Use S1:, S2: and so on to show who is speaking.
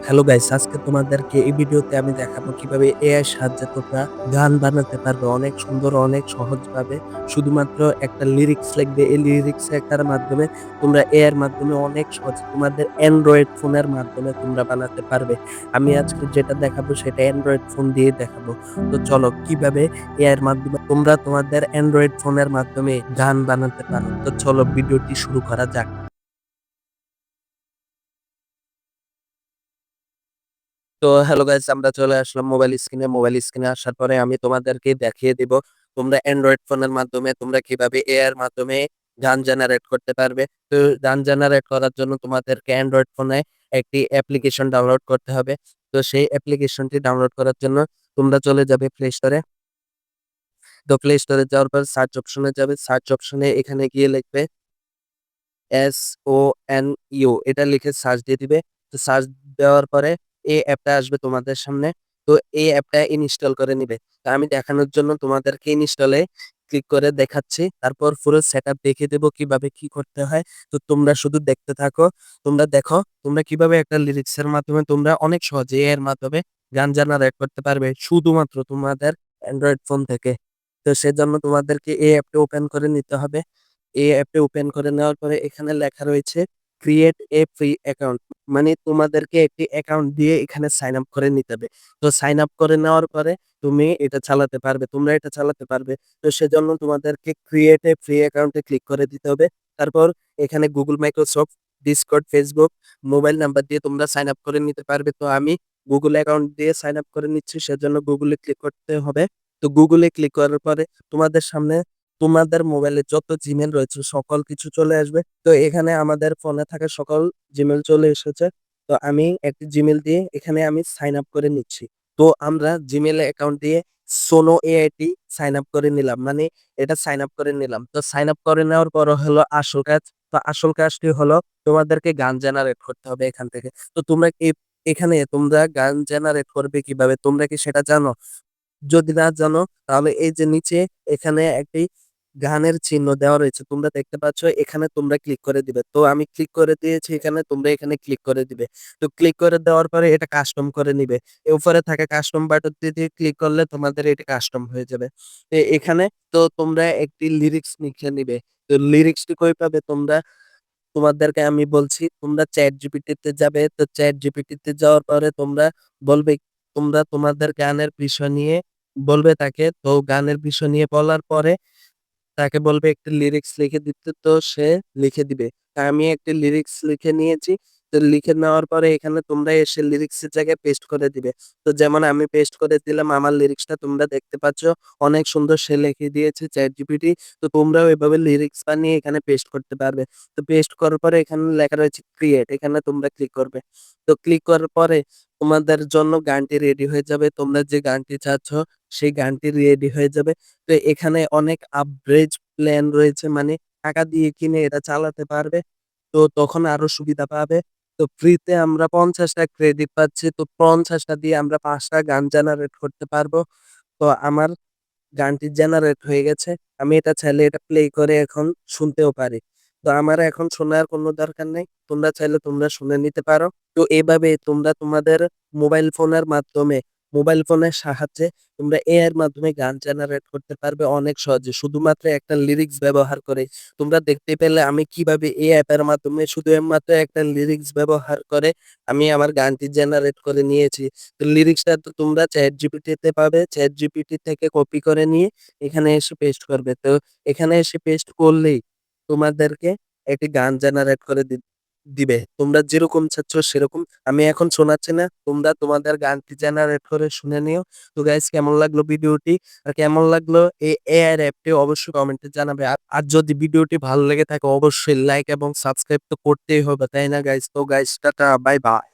S1: Hello guys, আজকে তোমাদেরকে এই ভিডিওতে আমি দেখাবো কিভাবে এআই সাহায্যে তোমরা গান বানাতে পারবে অনেক সুন্দর, অনেক সহজভাবে। শুধুমাত্র একটা লিরিক্স লিখবে, এই লিরিক্স লেখার মাধ্যমে তোমরা এআই এর মাধ্যমে অনেক সহজ তোমাদের অ্যান্ড্রয়েড ফোনের মাধ্যমে তোমরা বানাতে পারবে। আমি আজকে যেটা দেখাবো সেটা অ্যান্ড্রয়েড ফোন দিয়ে দেখাবো। তো চলো কিভাবে এআই এর মাধ্যমে তোমরা তোমাদের অ্যান্ড্রয়েড ফোনের মাধ্যমে গান বানাতে পারো। তো চলো ভিডিওটি শুরু করা যাক। তো হ্যালো গাইস, আমরা চলে আসলাম মোবাইল স্ক্রিনে আসার পরে আমি তোমাদেরকে দেখিয়ে দিব তোমরা অ্যান্ড্রয়েড ফোনের মাধ্যমে তোমরা কিভাবে এআই এর মাধ্যমে গান জেনারেট করতে পারবে। তো গান জেনারেট করার জন্য তোমাদেরকে অ্যান্ড্রয়েড ফোনে একটি অ্যাপ্লিকেশন ডাউনলোড করতে হবে। তো সেই অ্যাপ্লিকেশনটি ডাউনলোড করার জন্য তোমরা চলে যাবে প্লে স্টোরে। তো প্লে স্টোরে যাওয়ার পর সার্চ অপশনে যাবে, সার্চ অপশনে এখানে গিয়ে লিখবে SONU, এটা লিখে সার্চ দিয়ে দিবে। তো সার্চ দেওয়ার পরে এই অ্যাপটা আসবে তোমাদের সামনে। তো এই অ্যাপটা ইনস্টল করে নিবে। তো আমি দেখানোর জন্য তোমাদেরকে ইনস্টলে ক্লিক করে দেখাচ্ছি, তারপর পুরো সেটআপ দেখিয়ে দেবো কিভাবে কি করতে হয়। তো তোমরা শুধু দেখতে থাকো। তোমরা দেখো তোমরা কিভাবে একটা লিরিক্সের মাধ্যমে তোমরা অনেক সহজে এর মাধ্যমে গান জেনারেট করতে পারবে শুধুমাত্র তোমাদের অ্যান্ড্রয়েড ফোন থেকে। তো সেজন্য তোমাদেরকে এই অ্যাপটা ওপেন করে নিতে হবে। এই অ্যাপটা ওপেন করে নেওয়ার পরে এখানে লেখা রয়েছে ক্রিয়েট এ ফ্রি অ্যাকাউন্ট, মানে তোমাদেরকে একটি অ্যাকাউন্ট দিয়ে এখানে সাইন আপ করে নিতে হবে। তো সাইন আপ করে নেওয়ার পরে তুমি এটা চালাতে পারবে, তোমরা এটা চালাতে পারবে। তো সেজন্য তোমাদেরকে ক্রিয়েট এ ফ্রি অ্যাকাউন্টে ক্লিক করে দিতে হবে। তারপর এখানে Google, Microsoft, Discord, Facebook, mobile number দিয়ে তোমরা সাইন আপ করে নিতে পারবে। তো আমি গুগল অ্যাকাউন্ট দিয়ে সাইন আপ করে নিচ্ছি, সেজন্য গুগলে ক্লিক করতে হবে। তো গুগলে ক্লিক করার পরে তোমাদের সামনে তোমাদের মোবাইলে যত জিমেল রয়েছে সকল কিছু চলে আসবে। তো এখানে আমাদের ফোনে থাকা সকল জিমেল চলে এসেছে। তো আমি একটি জিমেল দিয়ে এখানে আমি সাইন আপ করে নিচ্ছি। তো আমরা জিমেল অ্যাকাউন্ট দিয়ে সোনো এআইটি সাইন আপ করে নিলাম, মানে এটা সাইন আপ করে নিলাম। তো সাইন আপ করে নেওয়ার পর হলো আসল কাজ। তো আসল কাজটি হলো তোমাদেরকে গান জেনারেট করতে হবে এখান থেকে। তো তোমরা এখানে তোমরা গান জেনারেট করবে কিভাবে তোমরা কি সেটা জানো? যদি না জানো তাহলে এই যে নিচে এখানে একটি গানের চিহ্ন দেওয়া রয়েছে, তোমরা দেখতে পাচ্ছ, এখানে তোমরা ক্লিক করে দিবে। তো আমি ক্লিক করে দিয়েছি এখানে, তোমরা এখানে ক্লিক করে দিবে। তো ক্লিক করে দেওয়ার পরে এটা কাস্টম করে নিবে। উপরে থাকা কাস্টম বাটনটি দিয়ে ক্লিক করলে তোমাদের এটা কাস্টম হয়ে যাবে। এখানে তো তোমরা একটি লিরিক্স লিখে নিবে। তো লিরিক্সটি কই পাবে তোমরা? তোমাদেরকে আমি বলছি, তোমরা চ্যাট জিপিটিতে যাবে। তো চ্যাট জিপিটিতে যাওয়ার পরে তোমরা বলবে, তোমরা তোমাদের গানের বিষয় নিয়ে বলবে তাকে। তো গানের বিষয় নিয়ে বলার পরে তাকে বলবে একটি লিরিক্স লিখে দিতে, তো সে লিখে দিবে। তা আমি একটি লিরিক্স লিখে নিয়েছি। তো লিখে নেওয়ার পরে এখানে তোমরা এসে লিরিক্সের জায়গায় পেস্ট করে দিবে। তো যেমন আমি পেস্ট করে দিলাম আমার লিরিক্সটা, তোমরা দেখতে পাচ্ছ অনেক সুন্দর সে লিখে দিয়েছে চ্যাট জিপিটি। তো তোমরাও এভাবে লিরিক্স বানিয়ে এখানে পেস্ট করতে পারবে। তো পেস্ট করার পরে এখানে লেখা রয়েছে ক্রিয়েট, এখানে তোমরা ক্লিক করবে। তো ক্লিক করার পরে তোমাদের জন্য গানটি রেডি হয়ে যাবে। তোমরা যে গানটি চাচ্ছ সেই গানটি রেডি হয়ে যাবে। তো এখানে অনেক আপগ্রেড প্ল্যান রয়েছে, মানে টাকা দিয়ে কিনে এটা চালাতে পারবে। তো তখন আরো সুবিধা পাবে। তো ফ্রিতে আমরা 50টা ক্রেডিট পাচ্ছি। তো 50টা দিয়ে আমরা 5টা গান জেনারেট করতে পারবো। তো আমার গানটি জেনারেট হয়ে গেছে। আমি এটা চাইলে এটা প্লে করে এখন শুনতেও পারি। তো আমার এখন শোনার কোনো দরকার নেই। তোমরা চাইলে তোমরা শুনে নিতে পারো। তো এভাবে তোমরা তোমাদের মোবাইল ফোনের মাধ্যমে, মোবাইল ফোনের সাহায্যে তোমরা এআই এর মাধ্যমে গান জেনারেট করতে পারবে অনেক সহজে শুধুমাত্র একটা লিরিক্স ব্যবহার করে। তোমরা দেখতে পেলে আমি কিভাবে এই অ্যাপের মাধ্যমে শুধুমাত্র একটা লিরিক্স ব্যবহার করে আমি আমার গানটি জেনারেট করে নিয়েছি। তো লিরিক্সটা তো তোমরা চ্যাট জিপিটিতে পাবে। চ্যাট জিপিটি থেকে কপি করে নিয়ে এখানে এসে পেস্ট করবে। তো এখানে এসে পেস্ট করলেই তোমাদেরকে একটি গান জেনারেট করে দিবে। তোমরা যেরকম চাচ্ছ সেরকম। আমি এখন শোনাচ্ছি না, তোমরা তোমাদের গানটি জেনারেট করে শুনে নিও। তো গাইস, কেমন লাগলো ভিডিওটি আর কেমন লাগলো এই এআই অ্যাপটি অবশ্যই কমেন্টে জানাবে। আর যদি ভিডিওটি ভালো লেগে থাকে অবশ্যই লাইক এবং সাবস্ক্রাইব তো করতেই হবে, তাই না গাইস? তো গাইস, টাটা, বাই বাই।